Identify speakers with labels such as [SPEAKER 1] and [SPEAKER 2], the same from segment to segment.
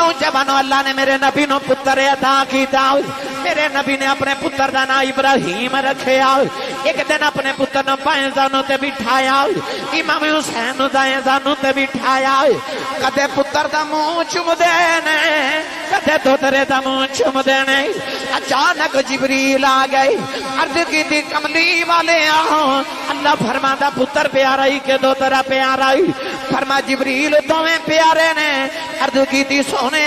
[SPEAKER 1] نوجوانوں اللہ نے میرے نبی نو پتر عطا کیتا میرے نبی نے اپنے پتر دا نام ابراہیم رکھیا ایک دن اپنے پتر نو بائیں زانوں تے بٹھایا امام حسین نو دائیں زانوں تے بٹھایا کدے پتر دا منہ چوم دینے کدے دوترے دا منہ چوم دینے اچانک جبریل آ گئے عرض کی تھی کملی والے آؤ اللہ فرماتا پتر پیارا ہی کہ دوترا پیارا ہی فرما جبریل تمہیں پیارے نے عرض کی تھی سونے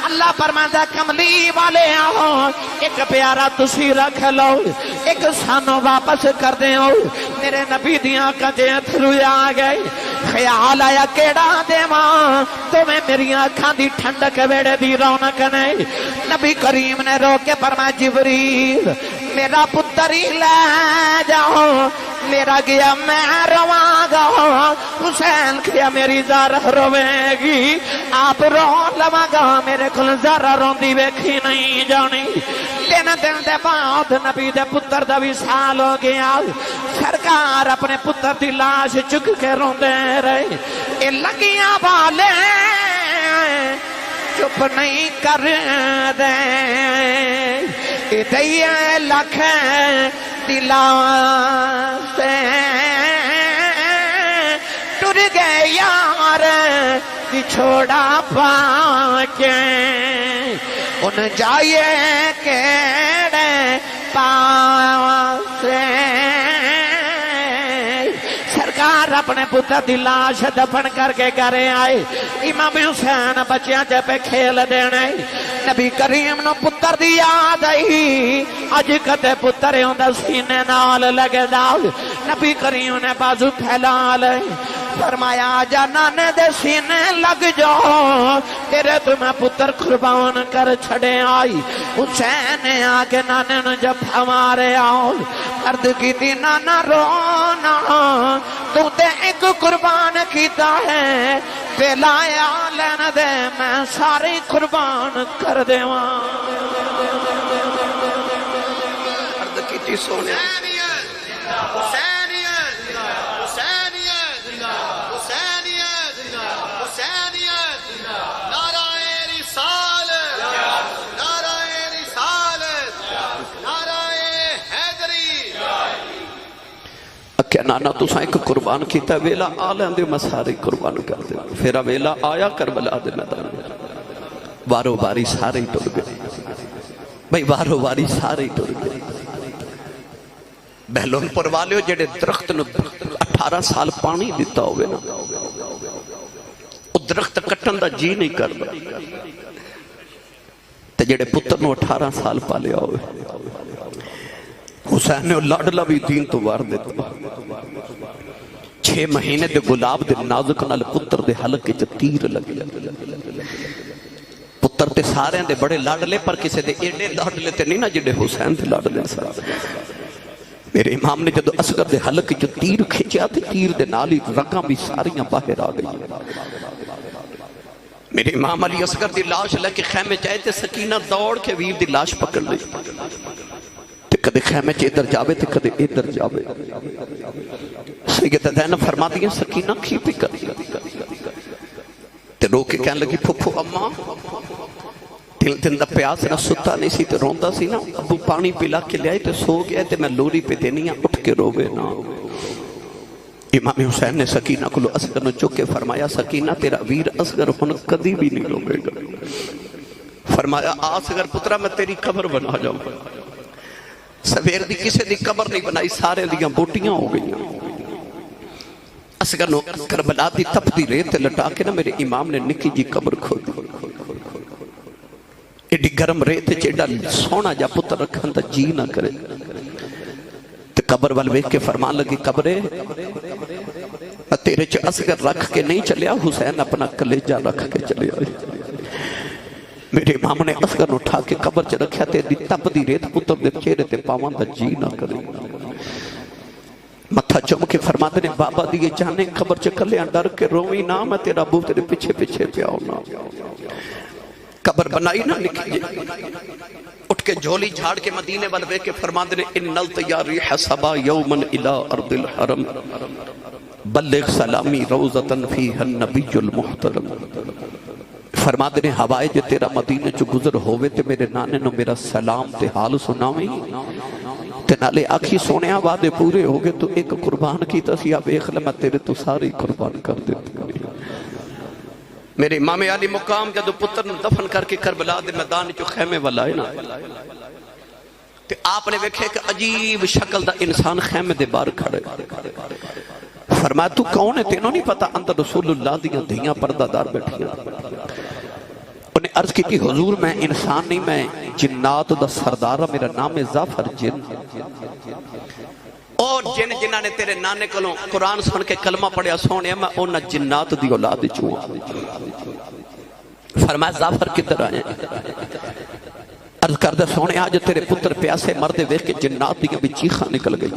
[SPEAKER 1] اللہ فرماتا کملی والے آؤ ایک پیارا تسی رکھ لو ایک سانو واپس کر دیں میرے نبی دیاں کجے تھرو آ گئے خیال آیا کیڑا دیواں تمہیں میری آنکھاں دی ٹھنڈک ویڑے دی رونق نہیں نبی کریم نے رو کے فرمایا جبریل میرا پتر ہی لے جاؤ میرا گیا میں رواں گا حسین کیا میری زارہ روے گی آپ رو لواں گا میرے کل زارہ روندی ویکھی نہیں جانی لینا دن دے بعد نبی دے پتر دا وصال ہو گیا سرکار اپنے پتر دی لاش چک کے روندے رہے اے لگیاں والے چپ نہیں کر دے دئیے لکھ دلاں سے ٹر گئے یار چھوڑا پاکے ان جائے کیڑے پاسے سرکار اپنے پتر دی لاش دفن کر کے گھرے آئے امام حسین بچیاں جے پہ کھیل دینے نبی کریم نو پتر دی یاد آئی اج کتے پتر ہوندہ سینے نال لگے داؤ نبی کریم نے بازو پھیلا لے فرمایا جا نانے دے سینے لگ جاؤ تیرے تمہیں پتر قربان کر چھڑے آئی حسین آگے نانے نو جب ہمارے آؤ عرض کی تھی نانا رونا تو تے ایک قربان کیتا ہے پہلایا لین دے میں سارے قربان کر دے وہاں عرض کی تھی سونے کہ نانا تو سائیں ایک قربان کیتا ویلا آلیاں دے مساری قربان کر دے پھر ویلا آیا کربلا دے میدان وارو واری سارے ٹر گئے بھئی وارو واری سارے ٹر گئے بہلون پر والے ہو جڑے درخت نو 18 سال پانی دیتا ہوئے نا وہ درخت کٹن دا جی نہیں کر دا تے جڑے پتر نو 18 سال پالیا ہوئے حسین نے لاڈلا بھی دین تو وار دیتا 6 مہینے دے گلاب دے نازک نال پتر دے حلق کے تیر لگے پتر تے سارے دے بڑے لاڈلے پر کسے دے ایڈے لاڈلے تے نہیں نا جڑے حسین دے لاڈلے سارے میرے امام نے جدو اصغر دے حلق کے تیر کھینچا تے تیر دے نالی رگاں بھی ساریاں باہر آ گئی میرے امام علی اصغر دی لاش لے کے خیمے چاہے تے سکینہ دوڑ کے ویر دی لاش پکڑ لئی کدے خیمے چے ادھر جاوے تے کدے ادھر جاوے سیدہ زینب فرما دیا سکینہ کھی بھی کر تے رو کے کہنے لگی پھپھو اماں دن دا پیاس نہ ستا نہیں سی تے روندا سی نا ابو پانی پلا کے لے آئی تے سو گیا تے میں لوری پہ دینی اٹھ کے روے نا امام حسین نے سکینہ کو اصغر نے چکے فرمایا سکینہ تیرا ویر اصغر ہن کدی بھی نہیں روے گا فرمایا اصغر پترا میں تیری قبر بنا جاؤں سویر دی کسے دی قبر نہیں بنائی سارے دیاں بوٹیاں ہو گئی اصغر نو کربلا دی تپ دی ریت لٹا کے نا میرے امام نے نکی جی قبر کھود ایڈی گرم ریت چیڈا سونا جا پتر رکھن تا جی نہ کرے تے قبر والوے کے فرمان لگی قبرے تیرے چے اصغر رکھ کے نہیں چلیا حسین اپنا کلیجہ رکھ کے چلے آئے میرے امام نے اصغر نو اٹھا کے قبر چ رکھیا تے دی تپ دی ریت پتر دے چہرے تے پاواں دا جی نہ کرے متھا چم کے فرماتے نے بابا دیے جانے قبر چ کلیاں ڈر کے روئی نہ میں تیرا ابو تیرے پیچھے پیچھے پیا ہونا قبر بنائی نہ نکلی اٹھ کے جھولی جھاڑ کے مدینے والے کے فرماتے نے ان الطیار حسبا یوما الی ارض الحرم بلغ سلامی روزتا فیہا النبی المحترم
[SPEAKER 2] فرماتے نے ہوائے جو تیرا مدینے چو گزر ہوئے تے میرے نانے نو میرا سلام تے حال سناویں تے نالے آکھی سونے وعدے پورے ہو گئے تو ایک قربان کی تسیہ بیخ لے میں تیرے تو ساری قربان کر دیتا میرے امام علی مقام جدو پتر نے دفن کر کے کربلا دے میدان جو خیمے والا ہے نا تے آپ نے ویکھے کہ عجیب شکل دا انسان خیمے دے بار کھڑے فرمایا تو کون ہے تینوں نہیں پتا اندر رسول اللہ دیاں دھیاں پردہ دار بیٹھیاں انہیں عرض کی حضور میں انسان نہیں میں جنات دا سردارہ میرا نام ظافر جن اور جن جنہاں نے تیرے نانے کلوں قرآن سن کے کلمہ پڑھیا سونے میں اونا جنات دی اولاد چوہاں فرمایا ظافر کدھر آئے عرض کردہ سونے آج تیرے پتر پیاسے مردے ویکھ کے جنات دیاں بھی چیخاں نکل گئی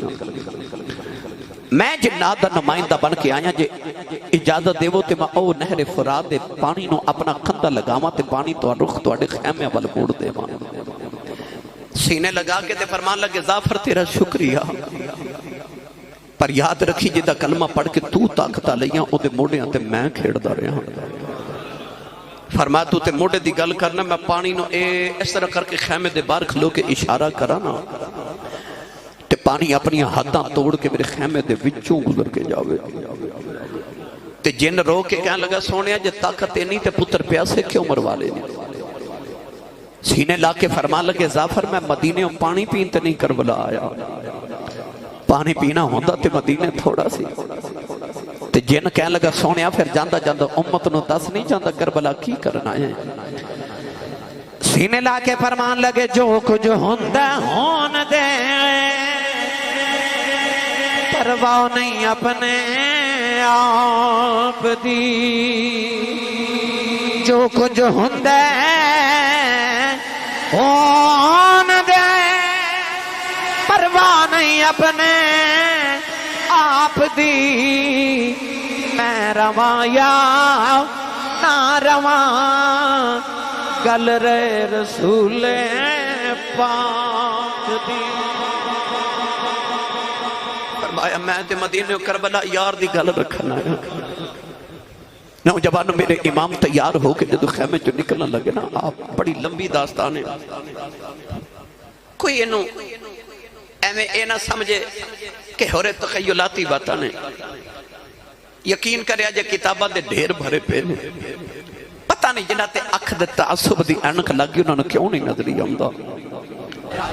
[SPEAKER 2] میں جنات دا نمائندہ بن کے آیا جے اجازت دے وہ تے میں او نہر فرات دے پانی نو اپنا کندہ لگاما تے پانی تو رخ تو اڑے خیمے وال موڑ دے سینے لگا کے تے فرمان لگے ظافر تیرا شکریہ پر یاد رکھی جدہ کلمہ پڑھ کے تو طاقتہ لیاں او دے موڑیاں تے میں کھیڑ دا رہا فرمایا تو تے موڑے دی گل کرنا میں پانی نو اس طرح کر کے خیمے دے بار کھلو کے اشارہ کرانا تے پانی اپنی ہاتھاں توڑ کے میرے خیمے دے وچوں گزر کے جاوے تے جن رو کے کہنے لگا سونے جے طاقت نہیں تے پتر پیاسے کیوں مروا لے سینے لا کے فرمان لگے ظافر میں مدینے پانی پین تے نہیں کربلا آیا پانی پینا ہوندہ تے مدینے تھوڑا سی تے جن کہنے لگا سونے پھر جاندہ جاندہ امت نو دس نہیں جاندہ کربلا کی کرنا ہے
[SPEAKER 1] سینے لا کے فرمان لگے جو کچھ ہوندہ ہون دے پرواہ نہیں اپنے آپ دی جو کچھ ہوندہ ہون دے پرواہ نہیں اپنے آپ دی میں رواں یا نہ رواں گل رے رسول پاک دی فرمایا میں تے مدینہ کربلا یار دی گل رکھنا ہے نوجوانوں میرے امام تیار ہو کے جدو خیمے جو نکلنا لگے نا آپ بڑی لمبی داستان ہے کوئی انہوں ایمیں اے نہ سمجھے کہ ہورے تخیلاتی باتاں نے یقین کریا جے کتابہ دے ڈھیر بھرے پہنے پتہ نہیں جنہ تے اکھ دے تعصب دی انک لگی انہوں نے کیوں نہیں نظری آمدہ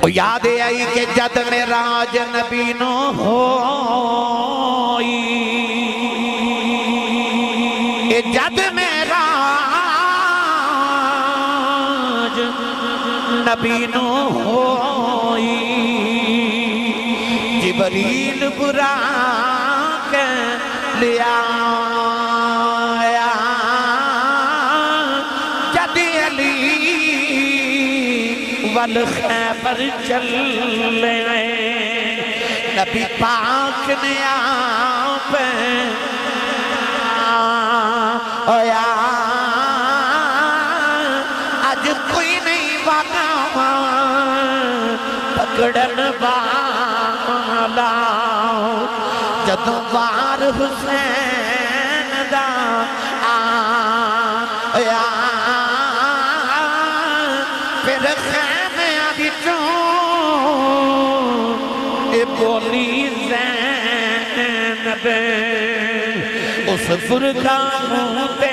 [SPEAKER 1] اور یاد آئی کہ جد میں راج نبی نو ہوئی جد میں راج نبی نو ہوئی جبریل برا کے لیا جد علی والخیبر چل لے نبی پاک نے آپ اویا آج کوئی نہیں بانا پکڑن والا جدوں بار حسین دا آیا پھر خیمے آدھی چون اے بولی زینب اس فرقانوں پہ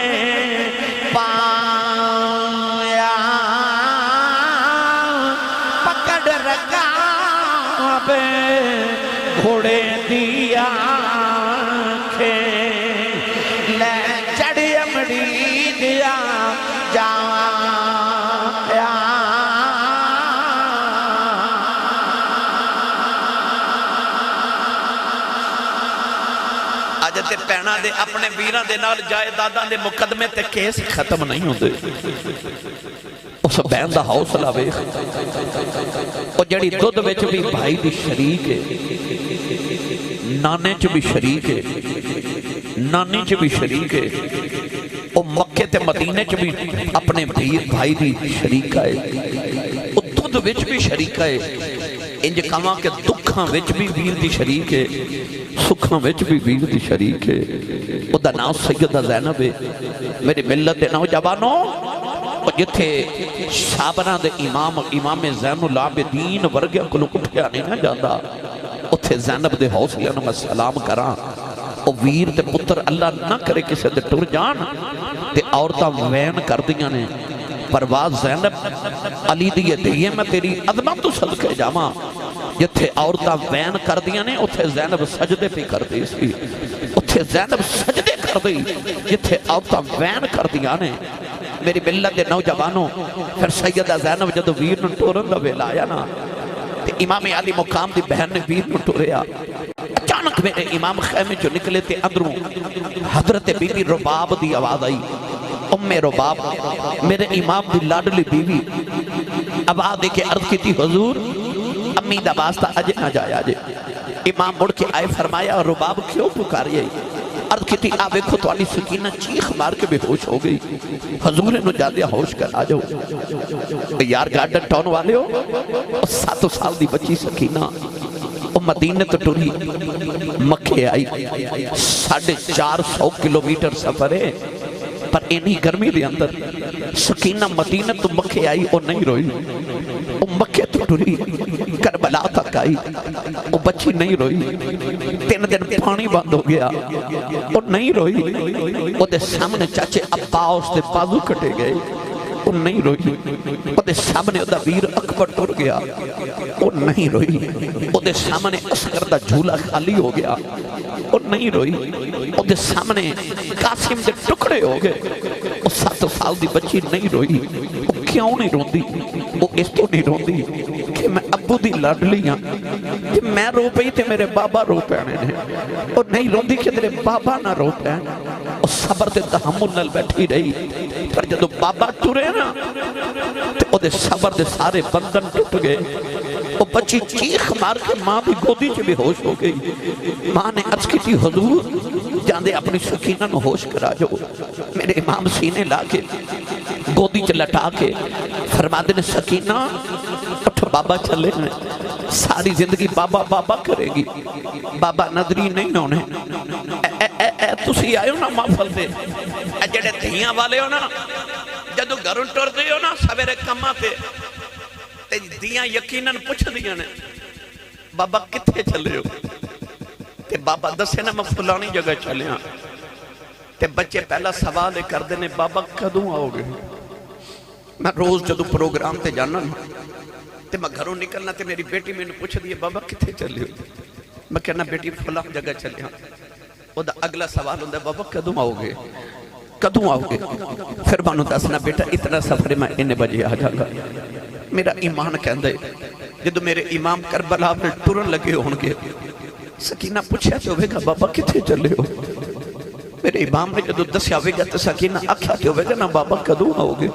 [SPEAKER 1] پایا پکڑ رکاب گھوڑے دیا لے چڑھ امڑی دیا جایا آج تے پینا دے اپنے بیران دے نال جائے داداں دے مقدمے تے کیس ختم نہیں ہوندے اس بین دا حوصلہ ویکھ اور جڑی دودھ وچ بھی بھائی دی شریک ہے نانے چ بھی شریک ہے نانی چ بھی شریک ہے وہ مکے تے مدینے چ بھی اپنے بھائی دی شریک ہے وہ دودھ وچ بھی شریک ہے انج کہاں کہ دکھاں وچ بھی ویر دی شریک ہے سکھاں وچ بھی ویر دی شریک ہے او دا نام سیدہ زینب ہے میری ملت دے نوجوانوں
[SPEAKER 2] جتھے صابرہ دے امام زین العابدین ورگے کو اٹھیا نہیں نہ جاندہ اتھے زینب دے حوصلے میں سلام کراں او ویر تے پتر اللہ نہ کرے کسے دے ٹر جان تے عورتاں وین کر دیاں نے پرواز زینب علی دیئے دیئے میں تیری عظمت تو صدقے جاماں جتھے عورتاں وین کر دیاں نے اتھے زینب سجدے پہ کر دی سی اتھے زینب سجدے کر دی جتھے عورتاں وین کر دیاں نے میری ملت دے نوجوانوں پھر سیدہ زینب جدو ویر نو ٹورن دا ویلا آیا نا تے امام علی مقام دی بہن نے ویر نو ٹوریا اچانک میرے امام خیمے جو نکلے تے اندروں حضرت بی بی رباب دی آواز آئی ام رباب میرے امام دی لاڈلی بیوی آواز دے کے عرض کی تھی حضور امی دا واسطہ اجے نہ جایا جے امام مڑ کے آئے فرمایا رباب کیوں پکاری آئی عرض کی تھی آوے کو تو علی سکینہ چیخ مار کے بے ہوش ہو گئی حضور نے جادیا ہوش کر آجو یار گارڈن ٹاؤن والے ہو 7 سال دی بچی سکینہ وہ مدینہ تو ٹوری مکہ آئی 450 کلومیٹر سفر ہے پر انہی گرمی دے اندر سکینہ مدینہ تو مکہ آئی اور نہیں روئی وہ مکہ تو ٹوری کربلا تک آئی وہ بچی نہیں روئی 3 دن پانی بند ہو گیا وہ نہیں روئی وہ دے سامنے چاچے عباس دے بازو کٹے گئے وہ نہیں روئی وہ دے سامنے دا ویر اکبر ٹر گیا وہ نہیں روئی وہ دے سامنے اسکر دا جھولا خالی ہو گیا وہ نہیں روئی وہ دے سامنے قاسم دے ٹکڑے ہو گئے وہ 7 سال دی بچی نہیں روئی وہ کیوں نہیں روندی وہ اس تو نہیں روندی کہ میں ابو دی لاڈلی ہاں کہ میں رو پئی تے میرے بابا رو پینے نے وہ نہیں روندی کہ تیرے بابا نہ رو پینے وہ صبر تے تحمل نل بیٹھی رہی پر جدو بابا ٹورے نا تے وہ دے صبر دے سارے بندن ٹوٹ گئے وہ بچی چیخ مار کے ماں بھی گودی چے بھی ہوش ہو گئی ماں نے عرض کی تھی حضور جاندے اپنی سکینہ نو ہوش کرا جو میرے امام سینے لا کے گودی چے لٹا کے فرما دے نے سکینہ اٹھ بابا چلے ہیں ساری زندگی بابا بابا کرے گی بابا نظری نہیں ہونے اے تسی آئے ہو نا محفل دے اے جڑے دھیاں والے ہو نا جدو گھروں ٹر دے ہو نا سویرے کماں تے دیاں یقیناً پوچھ دیاں نے بابا کتھے چلے ہو تے بابا دسے نا میں فلانی جگہ چلے ہاں تے بچے پہلا سوال کر دینے بابا کدوں آؤ گے میں روز جدو پروگرام تے جانا تے میں گھروں نکلنا تے میری بیٹی میں نے پوچھ دیئے بابا کتھے چلے ہو میں کہنا بیٹی فلان جگہ چلے ہاں وہ دا اگلا سوال ہوندہ بابا کدوں آؤ گے کدوں آؤ گے پھر مانو دسنا بیٹا اتنا سفر میں انہیں بجے آ جا گا میرا ایمان کہندے جدو میرے امام کربلا میں ٹورن لگے ہونگے سکینہ پوچھا تو ہوئے گا بابا کتھے چلے ہو میرے امام نے جدو دسیا ہوئے گا تو سکینہ آکھا تو ہوئے گا نا بابا کدوں آؤ گے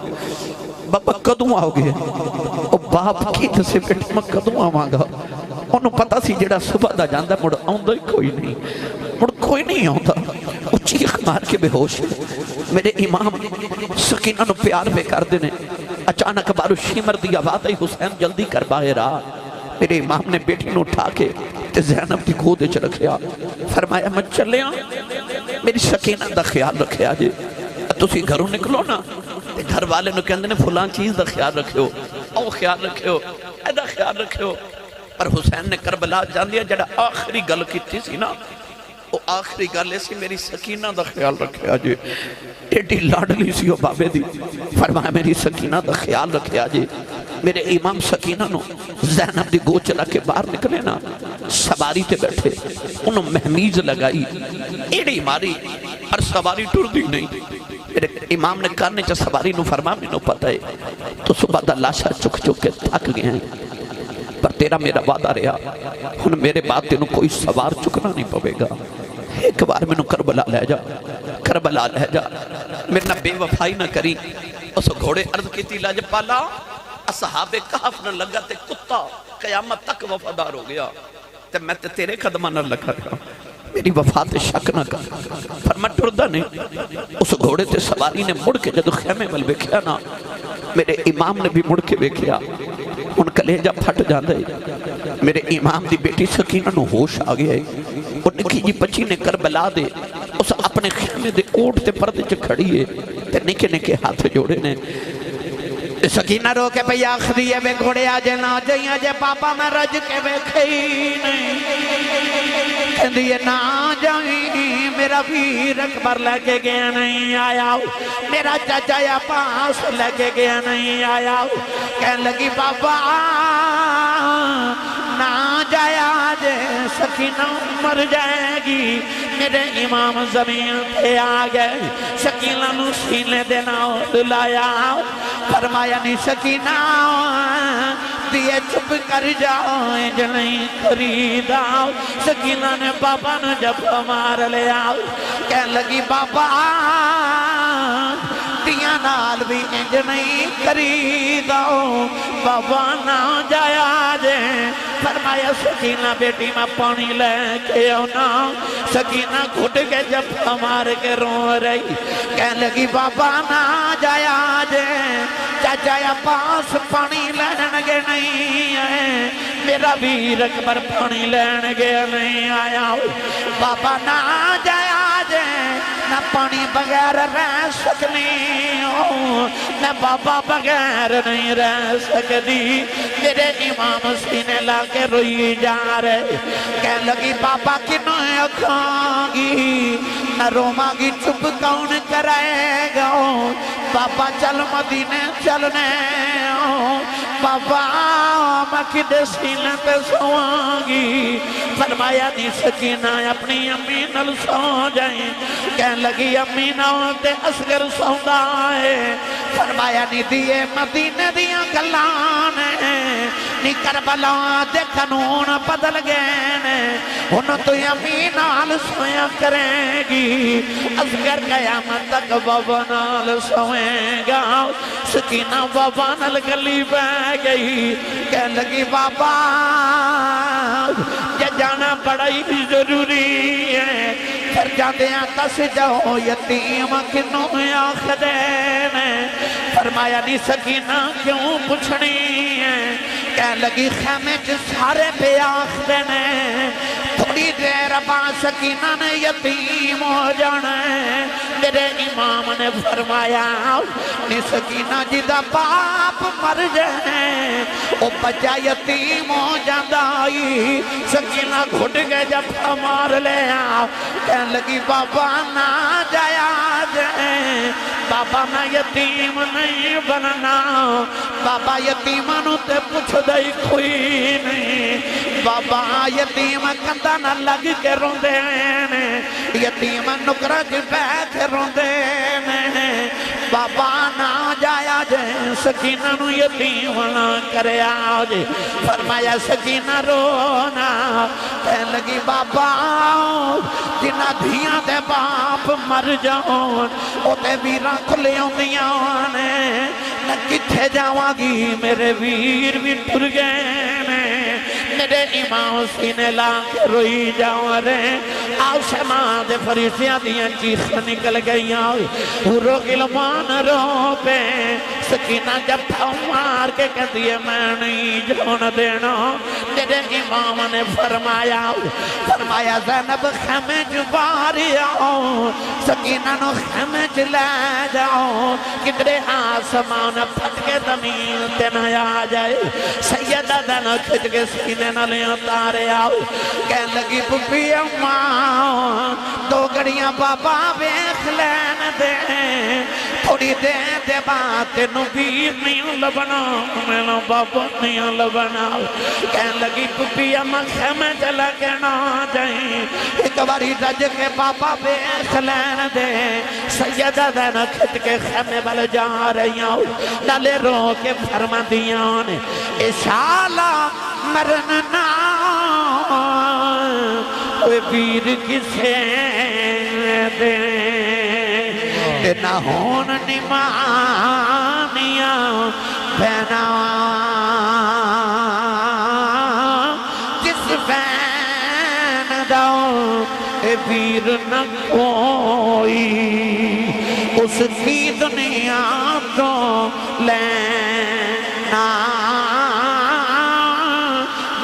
[SPEAKER 2] بابا کدوں آؤ گے او باپ کی تسے بیٹا میں کدوں آواں گا انہوں پتا سی جڑا صبح دا جاندہ مڑ آؤندہ کوئی نہیں آؤندہ وہ چیخ مار کے بے ہوش میرے امام سکینہ نو پیار پہ کر دینے اچانک بارو شیمر دی آواز آئی حسین جلدی کر باہر آ میرے امام نے بیٹی نو اٹھا کے تے زینب دی گودے چ رکھیا فرمایا میں چلے آں میری سکینہ دا خیال رکھیا جی تسی گھروں نکلو نا تے گھر والے نو کہندے نے فلان چیز دا خیال رکھیو او خیال رکھیو ایدا خیال رکھیو پر حسین نے کربلا جان دیا جڑا آخری گل کیتی سی نا وہ آخری گل ایسی میری سکینہ دا خیال رکھیا جی ایڈی لاڈلی سی وہ بابے دی فرمایا میری سکینہ دا خیال رکھیا جی میرے امام سکینہ نو زینب دی گو چلا کے باہر نکلے نا سواری تے بیٹھے انہوں مہمیز لگائی ایڈی ماری پر سواری ٹر دی نہیں میرے امام نے کرنے چا سواری نو فرما میں نو پتہ ہے تو صبح دا لاشا چک چک کے تھک گئے ہیں پر تیرا میرا وعدہ رہا ہن میرے بعد تینوں کوئی سوار چکنا نہیں پوے گا ایک بار میں نو کربلا لے جا کربلا لے جا میرے نہ بے وفائی نہ کری اس گھوڑے عرض کی تھی لاج پالا اصحاب کہف نہ لگا تے کتا قیامت تک وفادار ہو گیا تے میں تے تیرے قدمہ نہ لگا رہا میری وفات شک نہ کر پر میں ٹردہ نہیں اس گھوڑے تے سواری نے مڑ کے جدو خیمے مل بیکھیا نا میرے امام نے بھی مڑ کے بیکھیا ان کلیجہ پھٹ جاندے میرے امام دی بیٹی سکینہ نو ہوش آ گیا ہے اور نکی جی بچی نے کربلا دے اس اپنے خیمے دے اوٹ تے پردے چ کھڑی ہے تے نکے نکے ہاتھ جوڑے نے
[SPEAKER 1] سکینہ رو کے پہ آخری ہے بے گھوڑے آجے نہ جائیں جے پاپا میں رج کے بے کھئی نہیں کہندی ہے نہ جائیں میرا ویر اکبر لے کے گیا نہیں آیا میرا چاچا یا پاس لے کے گیا نہیں آیا کہنے لگی بابا نہ جایا جے سکینہ مر جائے گی میرے امام زمین پہ آگئے سکینہ نو سینے دینا لایا فرمایا نہیں سکینہ دیئے چپ کر جائیں جنہیں خریدا سکینہ نے بابا نے جب مار لیا کہنے لگی بابا دیاں نال بھی انج نہیں خریدا بابا نہ جایا جے فرمایا سکینہ بیٹی میں پانی لے کے آنا سکینہ گھٹ کے جب مار کے رو رہی کہنے لگی بابا نہ جایا جے چاچا یا پاس پانی لین گے نہیں آئے میرا ویر اکبر پانی لین گے نہیں آیا بابا نہ جایا جے نہ پانی بغیر رہ سکنی ہوں میں بابا بغیر نہیں رہ سکتی میرے امام سینے لاکے روئی جا رہے کہنے لگی بابا کنوں اکھاں گی نہ روما گی چپ کون کرائے گا بابا چل مدینے چلنے بابا میں کدے سینے پہ سوانگی فرمایا نہیں سکینہ اپنی امی نل سو جائیں کہنے لگی امی ناؤتے اصغر سوندہ ہے فرمایا نہیں دیئے مدینے دیاں گلانے نی کربلا دے قانون بدل گئے انہوں تو امی نال سویا کریں گی اصغر قیامت تک بابا نال سوئیں گا سکینہ بابا نال گلی بہ گئی کہنے لگی بابا یہ جانا بڑا ہی ضروری ہے پھر جاندے ہیں تس جاؤ یتیم کنوں آخدین فرمایا نہیں سکینہ کیوں پوچھنی ہے کہنے لگی خیمے سارے پہ آخدین تھوڑی دیر بعد سکینہ نے یتیم ہو جانا ہے میرے امام نے فرمایا نی سکینہ جدہ باپ مر جائے او بچہ یتیم ہو جاندائی سکینہ گھٹ گئے جب مار لے آؤ کہنے لگی بابا نہ جایا جائے بابا میں یتیم نہیں بننا بابا یتیمانوں تے پوچھ دائی کوئی نہیں بابا یتیم کندہ نہ لگ کے روندے ہیں یتیم نکرہ جی بیٹھ روندے ہیں بابا نہ جایا جائے سکینہ نو یتیم نہ کرے آؤ جی فرمایا سکینہ رونا کہنے لگی بابا جنہ دھیاں دے باپ مر جاؤں او تے ویران کھلے ہوندیاں نہ کتھے جاواں گی میرے ویر بھی ٹر گئے میرے امام سینے لاکھ روئی جاؤں رہے آسمان دے فریسیاں دیاں چیخ نکل گئیاں پورو گلمان رو پہ سکینہ جب مار کے کہتی ہے میں نہیں جون دینا میرے امام نے فرمایا زینب خیمے جباری آؤ سکینہ نو خیمے جلے جاؤ کدرے آسمان پھٹ کے زمین تے نہ آ جائے سیدہ دن کھٹ کے سینے نہ لے اتارے آؤ کہنے لگی پپی اماں دو گڑیاں بابا بیخ لین دے تھوڑی دے بات نو بیر نہیں لبنا میرا بابا نہیں لبنا کہنے لگی پپی اماں خیمے چلا کے نہ جائیں ایک باری رج کے بابا بیخ لین دے سیدہ دن کھٹ کے خیمے بل جا رہی ہوں نالے رو کے فرما دیاں نے اشالہ مرننا کوئی پیر کسے دے نہ ہون نمانیاں بہنا جس بین داؤ اے پیر نہ کوئی اس کی دنیا تو لینا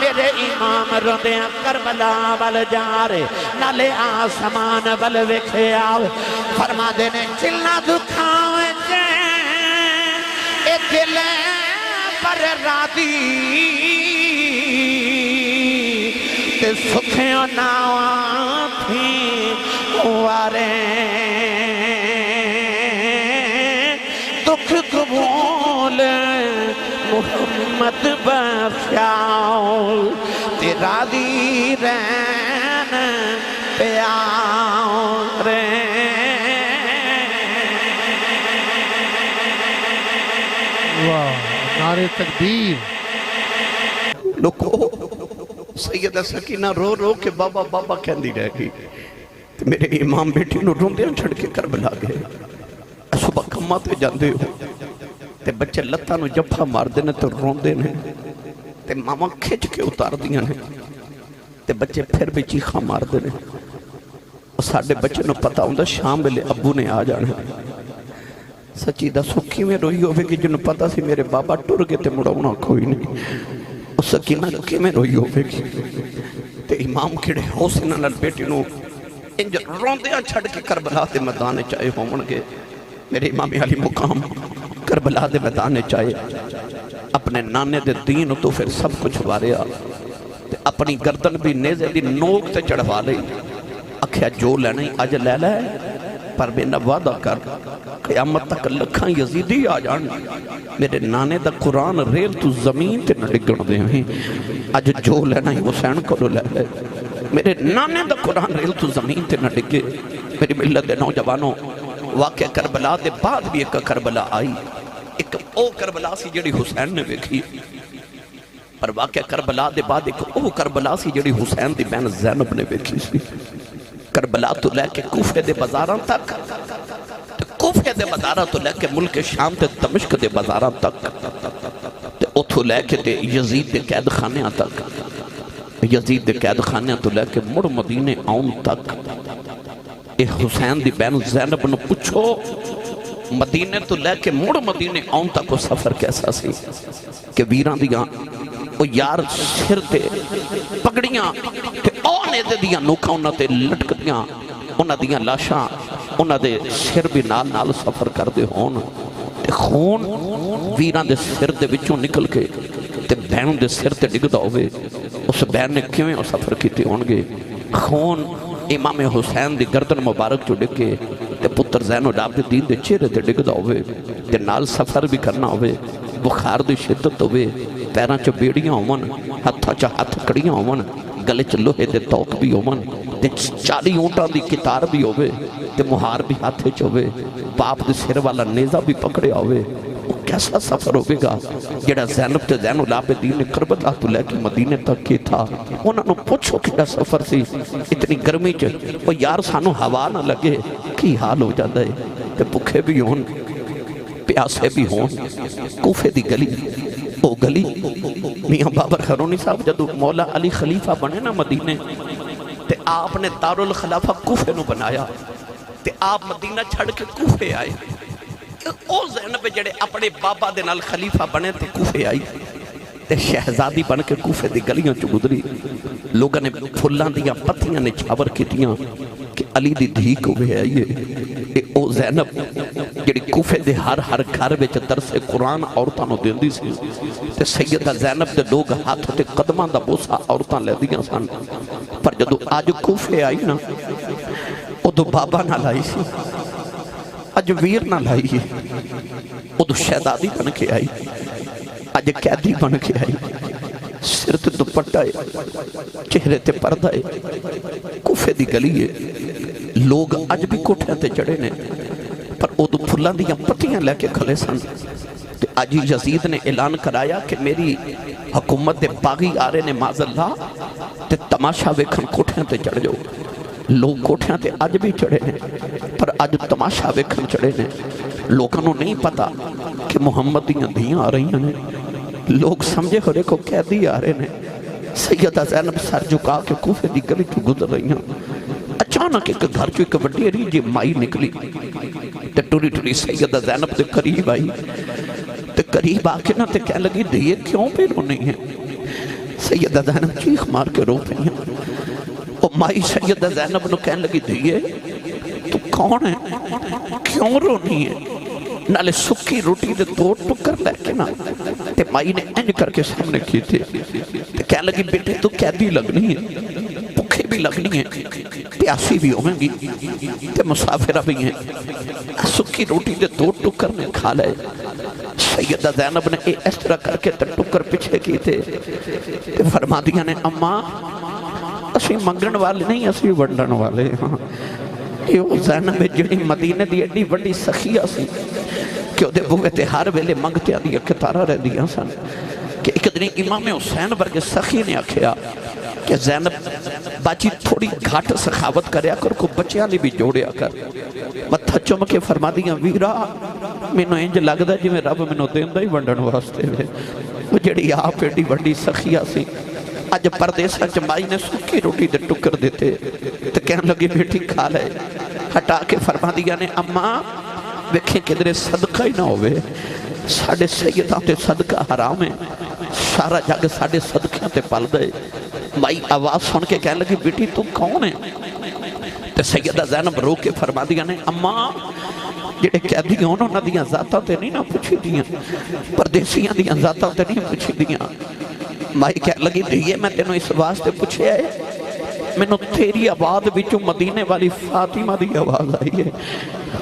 [SPEAKER 1] میرے امام روندیاں کربلا بل جا رہے نالے آسمان بل وکھے آوے فرما دینے چلنا دکھاوے جے اے دل پر راضی تے سکھیوں ناواں تھی وارے دکھ قبول محمد بخشاؤ تے راضی رہن پیارے
[SPEAKER 3] واہ نعرہ تکبیر
[SPEAKER 2] لوکو سیدہ سکینہ رو رو کے بابا بابا کہندی رہ گئی تے میرے امام بیٹی نو روندیاں چھڑ کے کربلا گئے صبح کماں تے جاندے ہو تے بچے لتاں نو جفا مار دینے تے روندے نے تے ماما کھچ کے اتار دیاں نے تے بچے پھر بھی چیخاں مار دینے ساڑھے بچے نو پتا ہوں دا شام بلے ابو نے آ جانا سچی دا سکھی میں روئی ہوئے گی جنہوں پتا سی میرے بابا ٹر گئے تے مڑاؤنا کوئی نہیں اس سکینہ کی میں روئی ہوئے گی تے امام کھڑے حوصنہ نال بیٹی نو انج روندیاں چھڑ کے کربلا دے میدان چاہے ہون گے میرے امام علی مقام کربلا دے میدان چاہے اپنے نانے دے دین تو پھر سب کچھ واریا تے اپنی گردن بھی نیزے دی نوک تے چڑھوا لئی اکھیا جو لینے آج لے لے پر میں وعدہ کر قیامت تک لکھاں یزیدی آ جان میرے نانے دا قرآن ریل تو زمین تے نہ ڈگن دے ہیں آج جو لینا ہی حسین کو لے لے میرے نانے دا قرآن ریل تو زمین تے نہ ڈگے میری ملت دے نوجوانوں واقع کربلا دے بعد بھی ایک کربلا آئی ایک او کربلا سی جڑی حسین نے دیکھی پر واقع کربلا دے بعد ایک او کربلا سی جڑی حسین دی بہن زینب نے دیکھی سی کربلا تو لے کے کوفے دے بازاراں تک کوفے دے بازاراں تو لے کے ملک شام تے دمشق دے بازاراں تک تے اتھو لے کے تے یزید دے قید خانیاں تک یزید دے قید خانیاں تو لے کے مڑ مدینے آؤں تک اے حسین دی بہن زینب نو پوچھو مدینے تو لے کے مڑ مدینے آؤں تک وہ سفر کیسا سی کہ ویران دیاں وہ یار سر تے پگڑیاں تے آنے دے دیاں نوکھا انہاں تے لٹک دیاں انہاں دیاں لاشاں انہاں دے سر بھی نال نال سفر کر دے ہون تے خون ویران دے سر دے وچوں نکل کے تے بہن دے سر تے ڈگدا ہوئے اس بہن نے کیویں وہ سفر کیتے ہونگے خون امام حسین دی گردن مبارک جو ڈگے تے پتر زین العابدین دے چہرے تے ڈگدا ہوئے تے نال سفر بھی کرنا ہوئے بخار دی شدت ہوئے پیران چو بیڑیاں ہومن ہتھا چا ہتھ کڑیاں ہومن گلے چ لوہے دے توک بھی ہومن تے 40 اونٹاں دی کتار بھی ہوئے تے مہار بھی ہاتھے چ ہوئے باپ دے سر والا نیزہ بھی پکڑیا ہوئے کیسا سفر ہوئے گا جڑا زینب تے زین العابدین نے کربلا تو لے کے مدینے تک کی تھا انہوں نے پوچھو کیا سفر سی اتنی گرمی چ وہ یار سانو ہوا نہ لگے کی حال ہو جاتا ہے تے بکھے بھی ہون پیاسے بھی ہون کوفے دی گلی او گلی میاں بابر خرونی صاحب جدو مولا علی خلیفہ بنے نا مدینے تے آپ نے دارالخلافہ کوفے نو بنایا تے آپ مدینہ چھڑ کے کوفے آئے او زینب جڑے اپنے بابا دے نال خلیفہ بنے تے کوفے آئی تے شہزادی بن کے کوفے دی گلیاں چو گدری لوگاں نے پھلاں دیاں پتیاں نے چھاور کیتیاں کہ علی دی دھی کو بھی آئیے او زینب جڑی کوفے دے ہر گھر وچ درس قرآن عورتاں نو دیندی سی تے سیدہ زینب دے لوگ ہاتھ تے قدماں دا بوسا عورتاں لے دیاں سن پر جدو آج کوفے آئی نا ادو بابا نہ لائی سی اج ویر نہ لائی ادو شہزادی بن کے آئی اج قیدی بن کے آئی سر تے دوپٹہ ہے چہرے تے پردہ ہے کوفے دی گلی ہے لوگ اج بھی کوٹھیاں تے چڑھے نے پر ادو پھلاں دیاں پتیاں لے کے کھلے سن تے اج یزید نے اعلان کرایا کہ میری حکومت دے باغی آ رہے نے معاذ اللہ تے تماشا ویکھن کوٹھیاں تے چڑھ جاؤ لوگ کوٹھیاں تے اج بھی چڑھے نے پر اج تماشا ویکھن چڑھے نے لوگوں نے نہیں پتا کہ محمد دیاں دھیاں آ رہی ہیں لوگ سمجھے ہو کو قیدی آ رہے ہیں سیدہ زینب سر جھکا کے کوفے دی گلی کی گزر رہی ہیں اچانک ایک گھر چو ایک وڈی ریجی مائی نکلی تے ٹوری ٹوری سیدہ زینب دے قریب آئی تے قریب آکے نا تے کہہ لگی دیئے کیوں پہ رونی ہیں سیدہ زینب چیخ مار کے رو پہی ہیں اور مائی سیدہ زینب نو کہنے لگی دیئے تو کون ہے کیوں رونی ہے نالے سکی روٹی دے 2 ٹکر لے کے نا تے مائی نے انج کر کے سامنے کی تھے تے کہنے لگی بیٹے تو قیدی لگنی ہے، بھوکے بھی لگنی ہے، پیاسی بھی ہویں گی تے مسافرہ بھی ہیں، سکی روٹی دے 2 ٹکر نے کھا لے۔ سیدہ زینب نے اس طرح کر کے ٹکر پیچھے کی تھے تے فرما دیا نے اماں اسی منگن والے نہیں اسی ونڈن والے ہاں۔ یہ زینب جڑی مدینے دی ایڈی وڈی سخیہ سی کہ وہ دے بوئے تے ہر ویلے منگتے آدیا کتارہ رہ دیا سن کہ ایک دن امام حسین برگے سخی نے آکھیا کہ زینب باجی تھوڑی گھاٹ سخاوت کریا کر کو بچیاں لی بھی جوڑیا کر۔ متھا چم کے فرما دیا ویرا میں نو انج لگ دا جی میں رب میں نو دین دا ہی ونڈن واسطے ہوئے۔ وہ جڑی آپ ایڈی وڈی سخیہ سی آج پردیسہ جمائی نے سکی روٹی دے ٹکر دیتے تو کہنے لگی بیٹی کھا لے، ہٹا کے فرما دیا نے اماں ویکھیں کدھرے صدقہ ہی نہ ہوئے، ساڑھے سیدہ تے صدقہ حرام ہے، سارا جگ ساڑھے صدقیاں تے پل دے۔ مائی آواز سن کے کہنے لگی بیٹی تو کون ہے؟ تے سیدہ زینب رو کے فرما دیا نے اماں جڑے قیدی ہونوں نہ دیاں ذاتہ تے نہیں نہ پوچھی دیاں، پردیسیاں دیاں ذاتہ تے نہیں پوچھی دیاں۔ مائی کہہ لگی دیئے میں تینوں اس واسطے پوچھے ہے میں نو تیری آواز بچو مدینے والی فاطمہ دی آواز آئی ہے،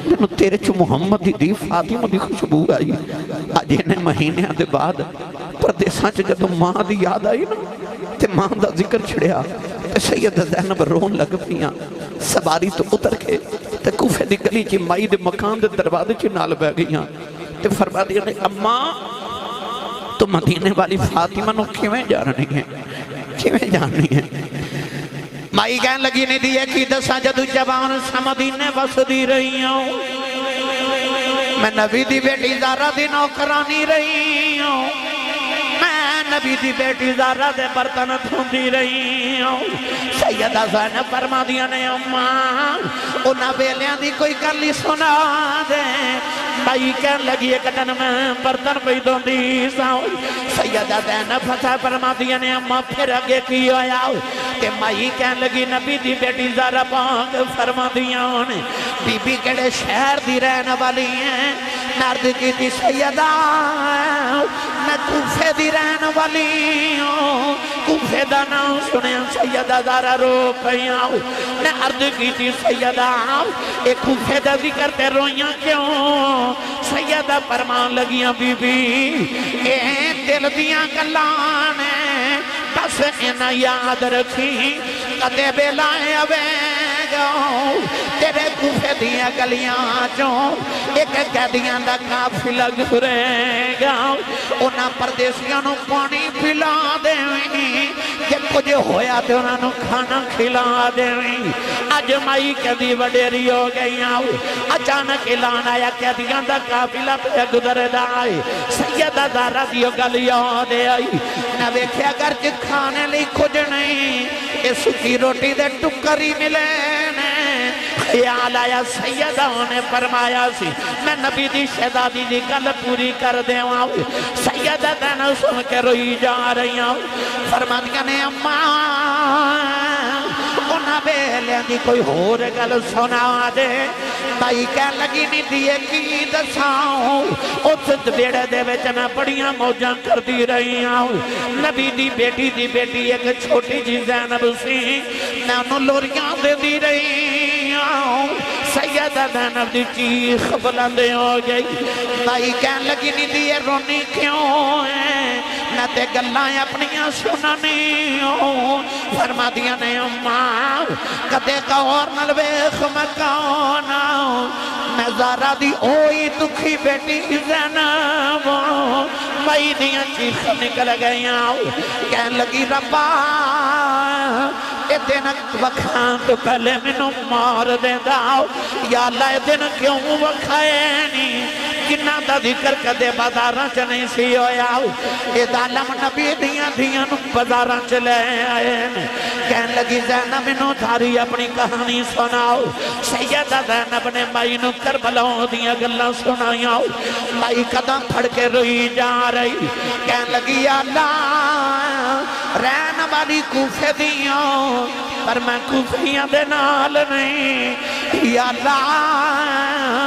[SPEAKER 2] میں نو تیرے چو محمد دی فاطمہ دی خوشبو آئی۔ آج انہیں مہینے دے بعد پردیساں چ جدو ماں دی یاد آئی نا تے ماں دا ذکر چھڑیا تے سیدہ زینب رون لگ پیاں، سواری تو اتر کے تے کوفے دی گلی چی مائی دے مکان دے دروازے چی نال بہ گئیاں تے فرما دیا نے اماں تو مدینے والی فاطمہ نو کیویں جاننی ہے، کیویں جاننی ہے؟
[SPEAKER 1] مائی کہن لگی نہیں دیئے کی دسا جدو جوان سا مدینے بس دی رہی ہوں، میں نبی دی بیٹی زارہ دی نوکرانی رہی ہوں، میں نبی دی بیٹی زارہ دے برتن دھوندی رہی ہوں۔ سیدہ زینب فرما دیا نے اماں انہاں بیلیاں دی کوئی گلی سنا دے۔ مائی کہن لگی ایک دن میں برتن پہ دھوندی ساؤں، سیدہ زینب فتح فرما دیا نے اماں پھر اگے کی ہویا کہ مائی کہن لگی نبی دی بیٹی زارہ پاک فرما دیا نے بی بی کڑے شہر دی رہنے والی ہیں؟ نرد کی تھی سیدہ میں کوفے دی رہنے والی ہوں، کوفے دا نام سنے سیدہ زارہ رو کھیاں میں عرض کی تھی سیدہ اے کوفے دا ذکر تے رویاں کیوں؟ سیدہ فرمان لگیاں بی بی اے دل دیاں گلانے بس انہاں یاد رکھی کدے بیلائیں اوے گاؤں تیرے کوفے دیاں گلیاں چوں ایک قیدیاں دا قافلہ گزرے گا، انہاں پردیسیاں نو پانی پلا دیویں جب کچھ ہویا تے انہاں نو کھانا کھلا دیویں۔ اج مائی قیدی وڈیری ہو گئیاں، اچانک اعلان آیا قیدیاں دا قافلہ پہ گزر دا آئی، سیدہ زارہ دیو گلیاں دے آئی نہ ویکھیا گھر چ کھانے لی کچھ نہیں، اس کی روٹی دے ٹکری ملے نے۔ خیال آیا سیدہ نے فرمایا سی میں نبی دی شہزادی دی گل پوری کر دے آؤں، سیدہ دن سن کے روئی جا رہی ہوں، فرما دیا نے اماں انہاں بیلیاں دی کوئی ہور گل سنا دے۔ مائی کہن لگی نہیں دیئے کی دساؤں اس بیڑے دے وچ میں بڑیاں موجاں کر دی رہی ہوں، نبی دی بیٹی ایک چھوٹی جی زینب سی میں انہوں لوریاں دے دی رہی ہوں۔ سیدہ زینب دی چیخ بلندے ہو گئی، مائی کہن لگی نہیں دیئے رونی کیوں ہے میں تے گلائیں اپنیاں سنانی ہوں۔ فرما دیا نے اماں کدے غور نال ویکھ میں کون ہوں، میں زارہ دی اوئی دکھی بیٹی زینب مائی دیاں چیخ نکل گئیاں، کہن لگی ربا اے دن وکھاں تو پہلے منوں مار دے داؤ، یا اللہ اے دن کیوں وکھائے نہیں، کنہ دا ذکر کدے بازاراں چ نہیں سی ہویا، اے دالم نبی دیاں بازاراں چ لے آئے، کہن لگی زینب منوں دھاری اپنی کہانی سناؤ۔ سیدہ زینب نے مائی نو کربلاؤں دیاں گلاں سنائیاں، مائی قدم پھڑ کے روئی جا رہی، کہن لگی یا اللہ رہن والی کوفے دیاں پر میں کوفیاں دے نال نہیں، یا اللہ